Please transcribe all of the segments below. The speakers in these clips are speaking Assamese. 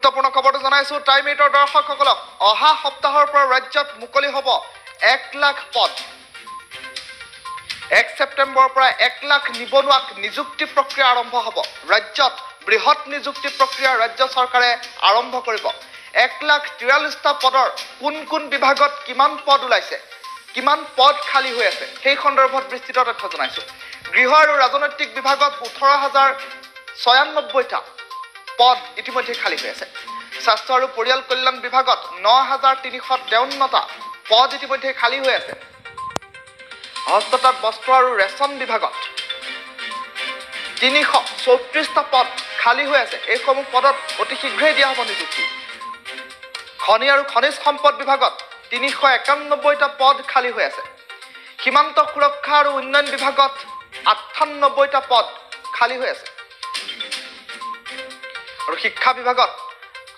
গুৰুত্বপূৰ্ণ খবৰটো জনাইছো টাইম 8ৰ দৰ্শকসকলক অহা সপ্তাহৰ পৰা ৰাজ্যত মুকলি হ'ব 1 লাখ পদ 1 ছেপ্টেম্বৰৰ পৰা 1 লাখ নিবনুৱাক নিযুক্তি প্ৰক্ৰিয়া আৰম্ভ হ'ব ৰাজ্যত বৃহৎ নিযুক্তি প্ৰক্ৰিয়া ৰাজ্য চৰকাৰে আৰম্ভ কৰিব 1,43টা পদৰ কোন বিভাগত কিমান পদ ওলাইছে কিমান পদ খালী হৈ আছে সেই সন্দৰ্ভত বিস্তৃত তথ্য জনাইছো গৃহ আৰু ৰাজনৈতিক বিভাগত 18,096টা পদ ইতিমধ্যে খালী হৈ আছে স্বাস্থ্য আৰু পৰিয়াল কল্যাণ বিভাগত 9,353টা পদ ইতিমধ্যে খালী হৈ আছে হস্ততাঁত বস্ত্ৰ আৰু ৰেচন বিভাগত 334টা পদ খালী হৈ আছে এই সমূহ পদত অতি শীঘ্ৰেই দিয়া হ'ব নিযুক্তি খনি আৰু খনিজ সম্পদ বিভাগত 391টা পদ খালী হৈ আছে সীমান্ত সুৰক্ষা আৰু উন্নয়ন বিভাগত 98টা পদ খালী হৈ আছে আৰু শিক্ষা বিভাগত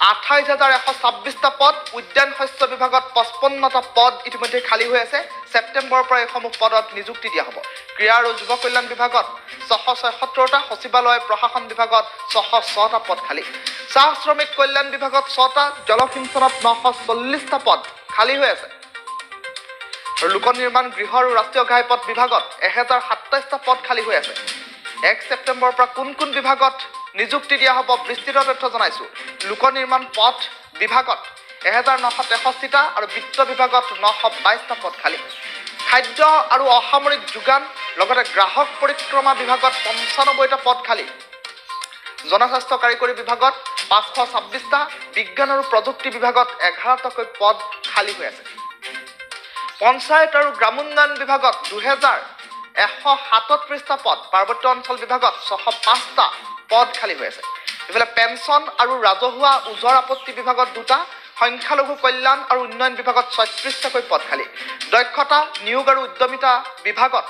28,126টা পদ উদ্যান শস্য বিভাগত 55টা পদ ইতিমধ্যে খালী হৈ আছে ছেপ্টেম্বৰৰ পৰা এই সমূহ পদত নিযুক্তি দিয়া হ'ব ক্ৰীড়া আৰু যুৱ কল্যাণ বিভাগত 677টা সচিবালয় প্ৰশাসন বিভাগত 606টা পদ খালী চাহ শ্ৰমিক কল্যাণ বিভাগত 6টা জলসিঞ্চনত 940টা পদ খালী হৈ আছে আৰু লোক নিৰ্মাণ গৃহ আৰু ৰাষ্ট্ৰীয় ঘাইপথ বিভাগত 1027টা পদ খালী হৈ আছে 1 ছেপ্টেম্বৰৰ পৰা কোন বিভাগত নিযুক্তি দিয়া হ'ব বিস্তৃত তথ্য জনাইছো লোক নিৰ্মাণ পথ বিভাগত 1963টা আৰু বিত্ত বিভাগত 922টা পদ খালী খাদ্য আৰু অসামৰিক যোগান লগতে গ্ৰাহক পৰিক্ৰমা বিভাগত 95টা পদ খালী জনস্বাস্থ্য কাৰিকৰী বিভাগত 526টা বিজ্ঞান আৰু প্ৰযুক্তি বিভাগত 11টাকৈ পদ খালী হৈ আছে পঞ্চায়ত আৰু গ্ৰামোন্নয়ন বিভাগত 2,137টা পদ পাৰ্বত্য অঞ্চল বিভাগত 605টা পদ খালী হৈ আছে ইফালে পেঞ্চন আৰু ৰাজহুৱা উজৰ আপত্তি বিভাগত 2টা সংখ্যালঘু কল্যাণ আৰু উন্নয়ন বিভাগত 36টাকৈ পদ খালী দক্ষতা নিয়োগ আৰু উদ্যমিতা বিভাগত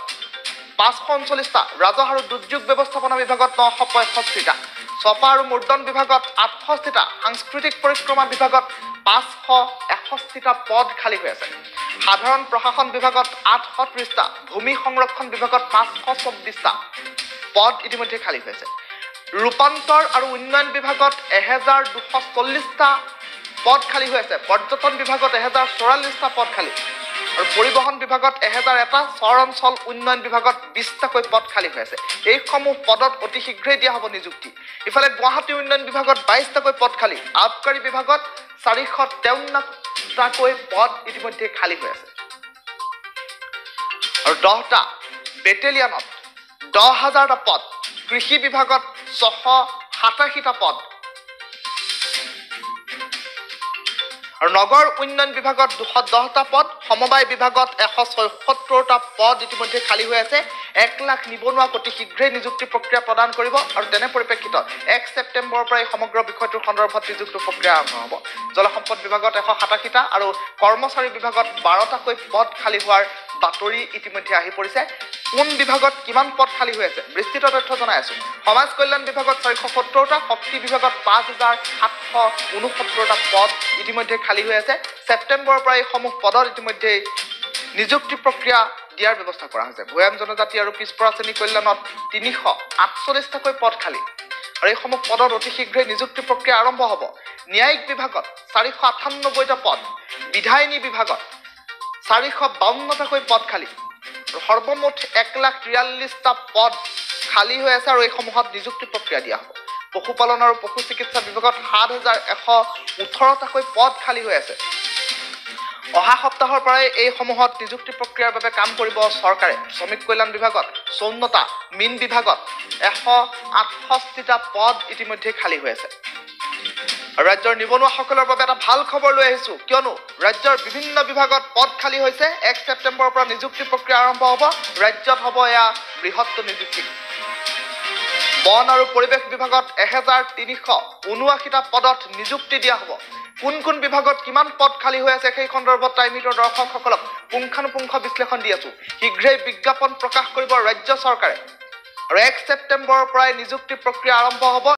539টা ৰাজহ আৰু দুৰ্যোগ ব্যৱস্থাপনা বিভাগত 965টা ছপা আৰু মুৰ্দন বিভাগত 68টা সাংস্কৃতিক পৰিক্ৰমা বিভাগত 561টা পদ খালী হৈ আছে সাধাৰণ প্ৰশাসন বিভাগত 830টা ভূমি সংৰক্ষণ বিভাগত 524টা পদ ইতিমধ্যে খালী হৈ আছে ৰূপান্তৰ আৰু উন্নয়ন বিভাগত 1240টা পদ খালী হৈ আছে পৰ্যটন বিভাগত 1044টা পদ খালী আৰু পৰিবহণ বিভাগত 1001টা চৰ অঞ্চল উন্নয়ন বিভাগত 20টাকৈ পদ খালী হৈ আছে এই সমূহ পদত অতি শীঘ্ৰেই দিয়া হ'ব নিযুক্তি ইফালে গুৱাহাটী উন্নয়ন বিভাগত 22টাকৈ পদ খালী আবকাৰী বিভাগত 453টাকৈ পদ ইতিমধ্যে খালী হৈ আছে আৰু 10টা বেটেলিয়নত 10,000টা পদ কৃষি বিভাগত 687টা পদ আৰু নগৰ উন্নয়ন বিভাগত 210টা পদ সমবায় বিভাগত 176টা পদ ইতিমধ্যে খালী হৈ আছে 1 লাখ নিবনুৱাক অতি শীঘ্ৰেই নিযুক্তি প্ৰক্ৰিয়া প্ৰদান কৰিব আৰু তেনে পৰিপ্ৰেক্ষিতত 1 ছেপ্টেম্বৰৰ পৰা এই সমগ্ৰ বিষয়টোৰ সন্দৰ্ভত নিযুক্তি প্ৰক্ৰিয়া আৰম্ভ হ'ব জলসম্পদ বিভাগত 187টা আৰু কৰ্মচাৰী বিভাগত 12টাকৈ পদ খালী হোৱাৰ বাতৰি ইতিমধ্যে আহি পৰিছে কোন বিভাগত কিমান পদ খালী হৈ আছে বিস্তৃত তথ্য জনাই আছো সমাজ কল্যাণ বিভাগত 470টা শক্তি বিভাগত 5,769টা পদ ইতিমধ্যে খালী হৈ আছে ছেপ্টেম্বৰৰ পৰা এই সমূহ পদত ইতিমধ্যে নিযুক্তি প্ৰক্ৰিয়া দিয়াৰ ব্যৱস্থা কৰা হৈছে ভৈয়াম জনজাতি আৰু পিছপৰা শ্ৰেণী কল্যাণত 348টাকৈ পদ খালী আৰু এই সমূহ পদত অতি শীঘ্ৰেই নিযুক্তি প্ৰক্ৰিয়া আৰম্ভ হ'ব ন্যায়িক বিভাগত 498টা পদ বিধায়িনী বিভাগত 452টাকৈ পদ খালী সৰ্বমুঠ 1,43টা পদ খালী হৈ আছে আৰু এই সমূহত নিযুক্তি প্ৰক্ৰিয়া দিয়া হ'ব পশুপালন আৰু পশু চিকিৎসা বিভাগত 7,118টাকৈ পদ খালী হৈ আছে অহা সপ্তাহৰ পৰাই এই সমূহত নিযুক্তি প্ৰক্ৰিয়াৰ বাবে কাম কৰিব চৰকাৰে শ্ৰমিক কল্যাণ বিভাগত 54টা মীন বিভাগত 168টা পদ ইতিমধ্যে খালী হৈ আছে ৰাজ্যৰ নিবনুৱাসকলৰ বাবে এটা ভাল খবৰ লৈ আহিছো কিয়নো ৰাজ্যৰ বিভিন্ন বিভাগত পদ খালী হৈছে 1 ছেপ্টেম্বৰৰ পৰা নিযুক্তি প্ৰক্ৰিয়া আৰম্ভ হ'ব ৰাজ্যত হ'ব এয়া বৃহৎ নিযুক্তি বন আৰু পৰিৱেশ বিভাগত 1,379টা পদত নিযুক্তি দিয়া হ'ব কোন বিভাগত কিমান পদ খালী হৈ আছে সেই সন্দৰ্ভত টাইমিটৰ দৰ্শকসকলক পুংখানুপুংখ বিশ্লেষণ দি আছো শীঘ্ৰেই বিজ্ঞাপন প্ৰকাশ কৰিব ৰাজ্য চৰকাৰে আৰু 1 ছেপ্টেম্বৰৰ পৰাই নিযুক্তি প্ৰক্ৰিয়া আৰম্ভ হ'ব